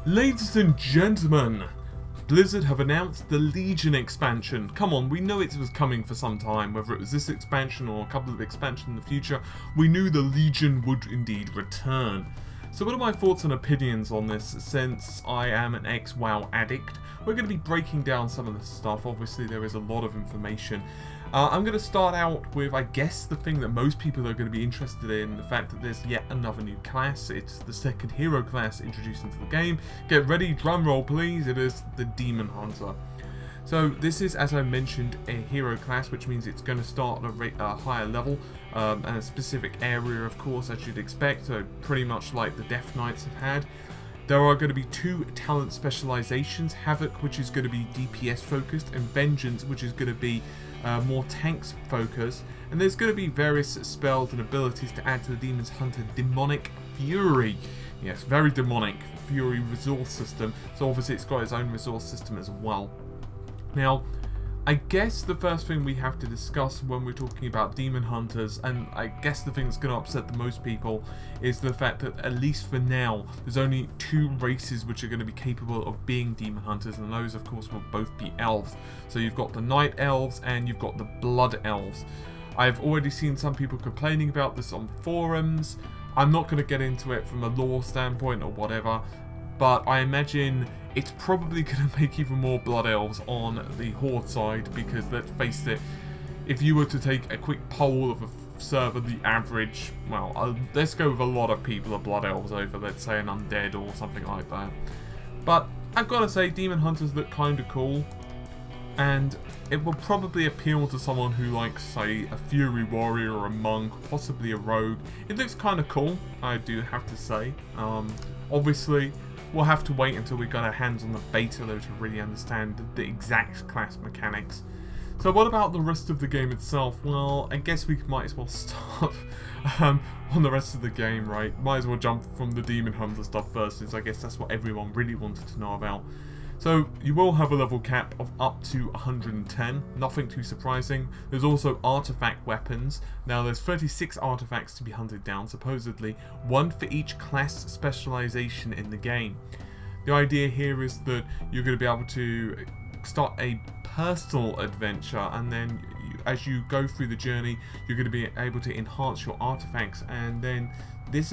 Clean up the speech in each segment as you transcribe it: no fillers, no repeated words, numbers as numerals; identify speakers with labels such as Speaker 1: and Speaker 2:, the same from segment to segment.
Speaker 1: Ladies and gentlemen, Blizzard have announced the Legion expansion. Come on, we know it was coming for some time, whether it was this expansion or a couple of expansions in the future, we knew the Legion would indeed return. So what are my thoughts and opinions on this, since I am an ex-WoW addict? We're going to be breaking down some of this stuff. Obviously there is a lot of information. I'm going to start out with, I guess, the thing that most people are going to be interested in, the fact that there's yet another new class. It's the second hero class introduced into the game. Get ready, drum roll please, it is the Demon Hunter. So this is, as I mentioned, a hero class, which means it's going to start at a higher level, and a specific area, of course, as you'd expect, so pretty much like the Death Knights have had. There are going to be two talent specializations, Havoc, which is going to be DPS focused, and Vengeance, which is going to be more tanks focused. And there's going to be various spells and abilities to add to the Demon Hunter Demonic Fury. Yes, very demonic Fury resource system, so obviously it's got its own resource system as well. Now, I guess the first thing we have to discuss when we're talking about Demon Hunters, and I guess the thing that's going to upset the most people, is the fact that, at least for now, there's only two races which are going to be capable of being Demon Hunters, and those of course will both be elves. So you've got the Night Elves and you've got the Blood Elves. I've already seen some people complaining about this on forums. I'm not going to get into it from a lore standpoint or whatever, but I imagine it's probably going to make even more Blood Elves on the Horde side, because let's face it, if you were to take a quick poll of a server, the average, well, let's go with a lot of people are Blood Elves over, let's say, an Undead or something like that. But I've got to say, Demon Hunters look kind of cool, and it will probably appeal to someone who likes, say, a Fury Warrior or a Monk, possibly a Rogue. It looks kind of cool, I do have to say. Obviously, we'll have to wait until we've got our hands on the beta though to really understand the exact class mechanics. So what about the rest of the game itself? Well, I guess we might as well start on the rest of the game, right? Might as well jump from the Demon Hunter stuff first, since I guess that's what everyone really wanted to know about. So you will have a level cap of up to 110, nothing too surprising. There's also artifact weapons. Now there's 36 artifacts to be hunted down, supposedly, one for each class specialization in the game. The idea here is that you're going to be able to start a personal adventure, and then as you go through the journey, you're going to be able to enhance your artifacts, and then this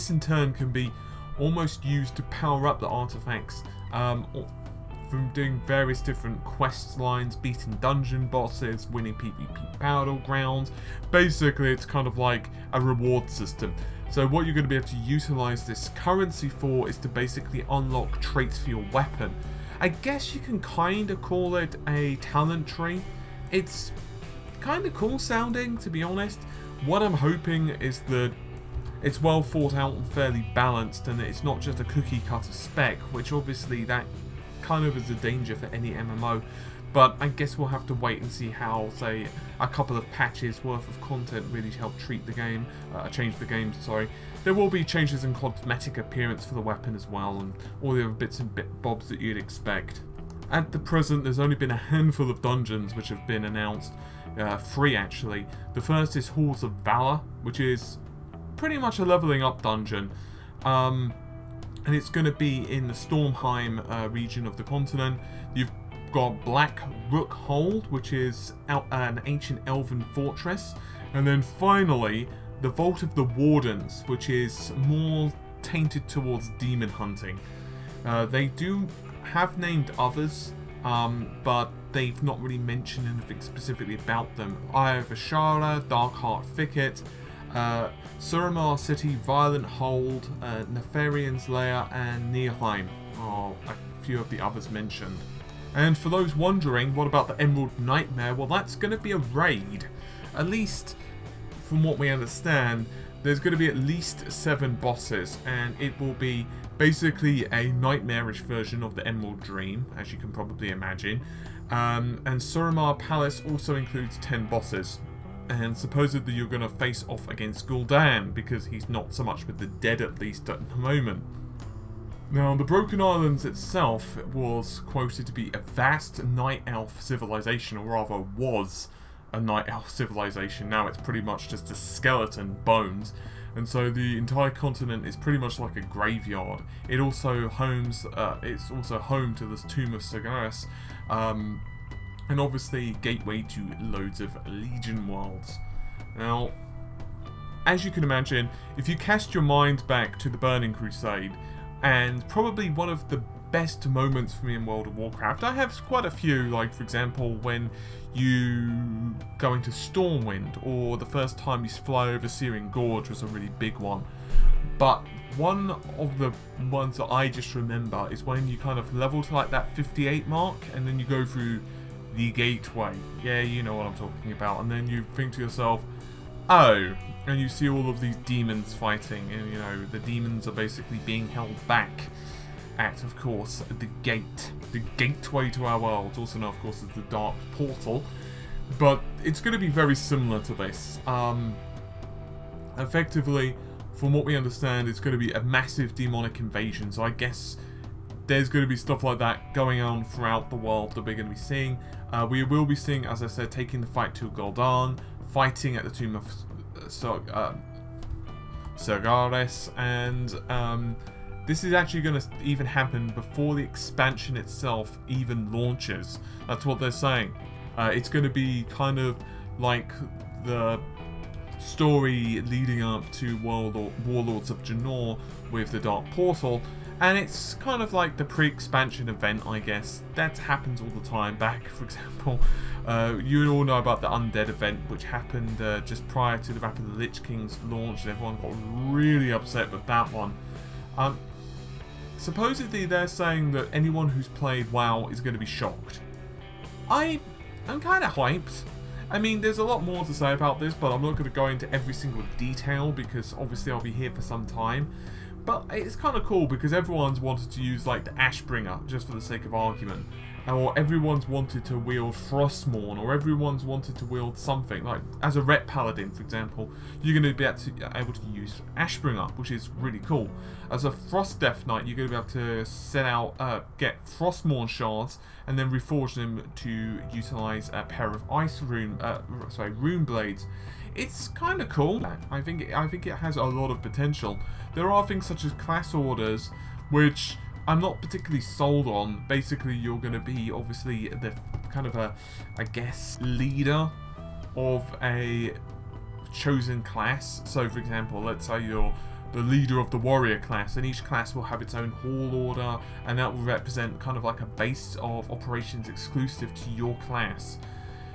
Speaker 1: in turn can be almost used to power up the artifacts, from doing various different quest lines, beating dungeon bosses, winning PvP battlegrounds. Basically, it's kind of like a reward system. So what you're going to be able to utilize this currency for is to basically unlock traits for your weapon. I guess you can kind of call it a talent tree. It's kind of cool sounding, to be honest. What I'm hoping is that it's well thought out and fairly balanced, and it's not just a cookie cutter spec, which obviously that kind of is a danger for any MMO. But I guess we'll have to wait and see how, say, a couple of patches worth of content really help treat the game, change the game, sorry. There will be changes in cosmetic appearance for the weapon as well, and all the other bits and bobs that you'd expect. At the present, there's only been a handful of dungeons which have been announced, 3 actually. The first is Halls of Valor, which is pretty much a leveling up dungeon, and it's going to be in the Stormheim region of the continent. You've got Black Rook Hold, which is an ancient elven fortress, and then finally the Vault of the Wardens, which is more tainted towards demon hunting. They do have named others, but they've not really mentioned anything specifically about them. Eye of Ashara, Darkheart Thicket, Suramar City, Violent Hold, Nefarian's Lair, and Nihilheim are a few of the others mentioned. And for those wondering, what about the Emerald Nightmare? Well, that's going to be a raid. At least, from what we understand, there's going to be at least 7 bosses, and it will be basically a nightmarish version of the Emerald Dream, as you can probably imagine. And Suramar Palace also includes 10 bosses. And supposedly you're going to face off against Gul'dan, because he's not so much with the dead, at least at the moment. Now, the Broken Islands itself was quoted to be a vast night elf civilization, or rather was a night elf civilization. Now it's pretty much just a skeleton bones. And so the entire continent is pretty much like a graveyard. It also it's also home to this Tomb of Sargeras, and obviously gateway to loads of Legion worlds. Now, as you can imagine, if you cast your mind back to the Burning Crusade, and probably one of the best moments for me in World of Warcraft, I have quite a few, like for example when you go into Stormwind, or the first time you fly over Syrian Gorge was a really big one. But one of the ones that I just remember is when you kind of level to like that 58 mark, and then you go through the gateway. Yeah, you know what I'm talking about. And then you think to yourself, oh, and you see all of these demons fighting, and you know, the demons are basically being held back at, of course, the gateway to our world, also known, of course, as the Dark Portal. But it's going to be very similar to this. Effectively, from what we understand, it's going to be a massive demonic invasion, so I guess there's going to be stuff like that going on throughout the world that we're going to be seeing. We will be seeing, as I said, taking the fight to gul'dan, fighting at the Tomb of Sargeras, and this is actually going to even happen before the expansion itself even launches. That's what they're saying. It's going to be kind of like the story leading up to Warlords of Draenor with the Dark Portal, and it's kind of like the pre-expansion event, I guess. That happens all the time. Back, for example, you all know about the Undead event, which happened just prior to the Wrath of the Lich King's launch, and everyone got really upset with that one. Supposedly they're saying that anyone who's played WoW is going to be shocked. I'm kind of hyped. I mean, there's a lot more to say about this, but I'm not going to go into every single detail because obviously I'll be here for some time. But it's kind of cool because everyone's wanted to use like the Ashbringer just for the sake of argument. Or everyone's wanted to wield Frostmourne, or everyone's wanted to wield something. Like, as a Ret Paladin, for example, you're going to be able to use Ashbringer, which is really cool. As a Frost Death Knight, you're going to be able to set out, get Frostmourne shards, and then reforge them to utilize a pair of Ice Rune, Rune Blades. It's kind of cool. I think it has a lot of potential. There are things such as class orders, which I'm not particularly sold on. Basically, you're going to be obviously the kind of I guess, leader of a chosen class. So, for example, let's say you're the leader of the warrior class, and each class will have its own hall order, and that will represent kind of like a base of operations exclusive to your class.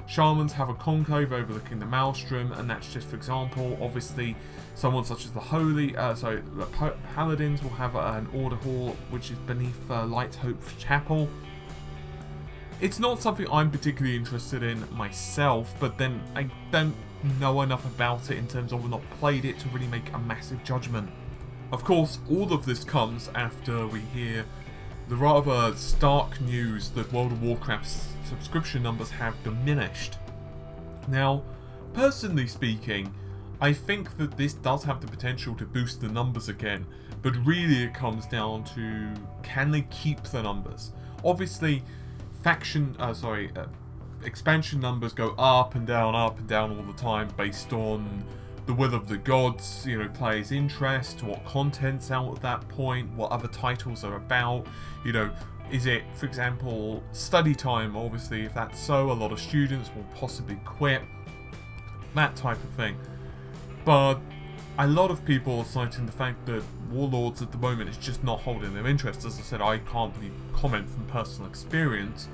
Speaker 1: Shamans have a conclave overlooking the Maelstrom, and that's just for example. Obviously, someone such as the Paladins will have an order hall which is beneath Light Hope Chapel. It's not something I'm particularly interested in myself, but then I don't know enough about it in terms of I've not played it to really make a massive judgment. Of course, all of this comes after we hear the rather stark news that World of Warcraft's subscription numbers have diminished. Now, personally speaking, I think that this does have the potential to boost the numbers again, but really it comes down to, can they keep the numbers? Obviously, expansion numbers go up and down all the time based on the will of the gods, you know, players' interest, what content's out at that point, what other titles are about, you know, is it, for example, study time? Obviously, if that's so, a lot of students will possibly quit, that type of thing. But a lot of people are citing the fact that Warlords at the moment is just not holding their interest. As I said, I can't really comment from personal experience,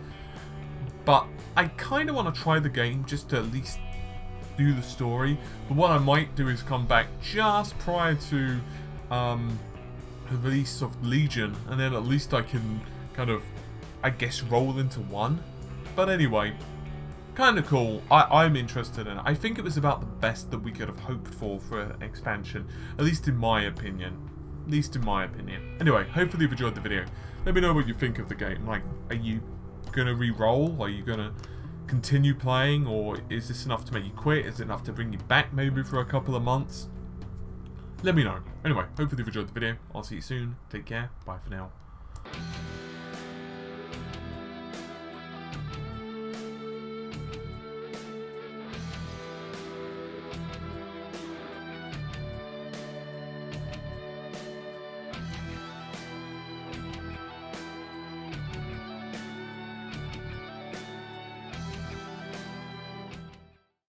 Speaker 1: but I kind of want to try the game just to at least do the story. But what I might do is come back just prior to the release of Legion, and then at least I can kind of, I guess, roll into one. But anyway, kind of cool. I'm interested in it. I think it was about the best that we could have hoped for an expansion, at least in my opinion. Anyway, hopefully you've enjoyed the video. Let me know what you think of the game. Like, are you gonna re-roll? Are you gonna continue playing, or is this enough to make you quit? Is it enough to bring you back maybe for a couple of months? Let me know. Anyway, hopefully you've enjoyed the video. I'll see you soon. Take care. Bye for now.